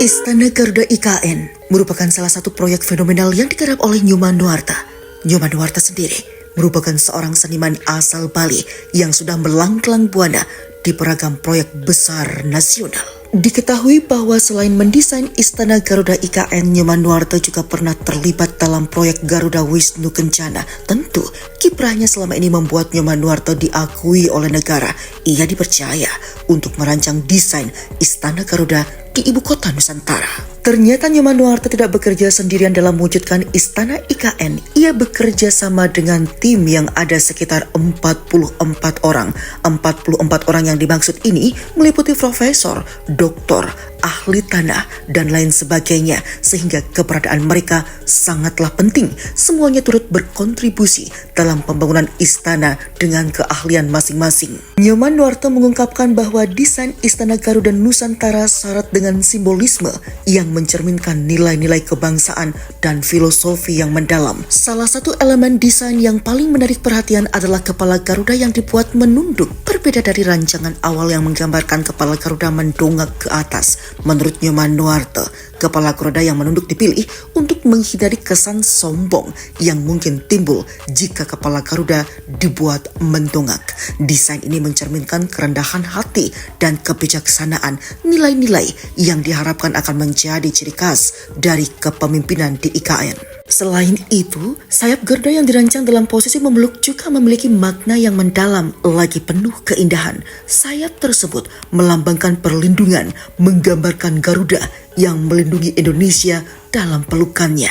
Istana Garuda IKN merupakan salah satu proyek fenomenal yang digarap oleh Nyoman Nuarta. Nyoman Nuarta sendiri merupakan seorang seniman asal Bali yang sudah melanglang buana di beragam proyek besar nasional. Diketahui bahwa selain mendesain Istana Garuda IKN, Nyoman Nuarta juga pernah terlibat dalam proyek Garuda Wisnu Kencana. Tentu, kiprahnya selama ini membuat Nyoman Nuarta diakui oleh negara. Ia dipercaya untuk merancang desain Istana Garuda di ibu kota Nusantara. Ternyata Nyoman Nuarta tidak bekerja sendirian dalam mewujudkan Istana IKN. Ia bekerja sama dengan tim yang ada sekitar 44 orang. 44 orang yang dimaksud ini meliputi profesor, doktor, ahli tanah, dan lain sebagainya. Sehingga keberadaan mereka sangatlah penting. Semuanya turut berkontribusi dalam pembangunan istana dengan keahlian masing-masing. Nyoman Nuarta mengungkapkan bahwa desain Istana Garuda Nusantara syarat dengan simbolisme yang mencerminkan nilai-nilai kebangsaan dan filosofi yang mendalam. Salah satu elemen desain yang paling menarik perhatian adalah kepala Garuda yang dibuat menunduk. Berbeda dari rancangan awal yang menggambarkan kepala Garuda mendongak ke atas. Menurut Nyoman Nuarta, kepala Garuda yang menunduk dipilih untuk menghindari kesan sombong yang mungkin timbul jika kepala Garuda dibuat mendongak. Desain ini mencerminkan kerendahan hati dan kebijaksanaan, nilai-nilai yang diharapkan akan menjadi ciri khas dari kepemimpinan di IKN. Selain itu, sayap Garuda yang dirancang dalam posisi memeluk juga memiliki makna yang mendalam lagi penuh keindahan. Sayap tersebut melambangkan perlindungan, menggambarkan Garuda yang melindungi Indonesia dalam pelukannya.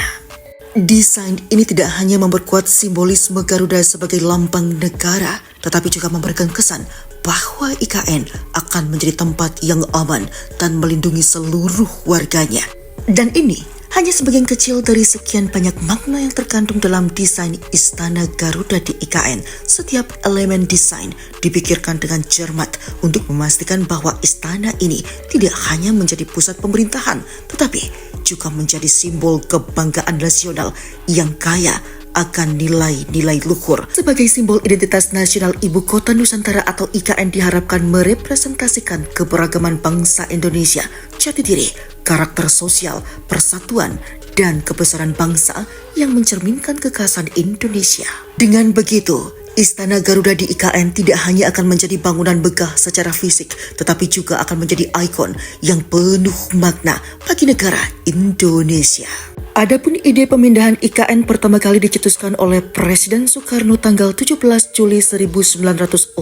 Desain ini tidak hanya memperkuat simbolisme Garuda sebagai lambang negara, tetapi juga memberikan kesan bahwa IKN akan menjadi tempat yang aman dan melindungi seluruh warganya. Dan ini hanya sebagian kecil dari sekian banyak makna yang terkandung dalam desain Istana Garuda di IKN. Setiap elemen desain dipikirkan dengan cermat untuk memastikan bahwa istana ini tidak hanya menjadi pusat pemerintahan, tetapi juga menjadi simbol kebanggaan nasional yang kaya akan nilai-nilai luhur. Sebagai simbol identitas nasional Ibu Kota Nusantara atau IKN diharapkan merepresentasikan keberagaman bangsa Indonesia, jati diri, karakter sosial, persatuan, dan kebesaran bangsa yang mencerminkan kekhasan Indonesia. Dengan begitu, Istana Garuda di IKN tidak hanya akan menjadi bangunan megah secara fisik, tetapi juga akan menjadi ikon yang penuh makna bagi negara Indonesia. Adapun ide pemindahan IKN pertama kali dicetuskan oleh Presiden Soekarno tanggal 17 Juli 1957.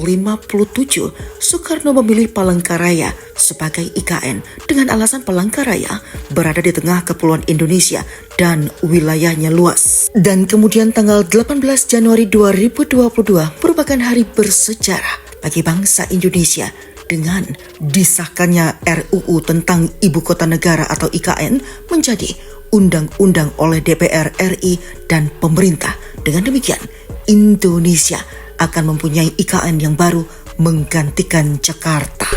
Soekarno memilih Palangkaraya sebagai IKN dengan alasan Palangkaraya berada di tengah kepulauan Indonesia dan wilayahnya luas. Dan kemudian tanggal 18 Januari 2022 merupakan hari bersejarah bagi bangsa Indonesia dengan disahkannya RUU tentang Ibu Kota Negara atau IKN menjadi undang-undang oleh DPR RI dan pemerintah. Dengan demikian, Indonesia akan mempunyai IKN yang baru menggantikan Jakarta.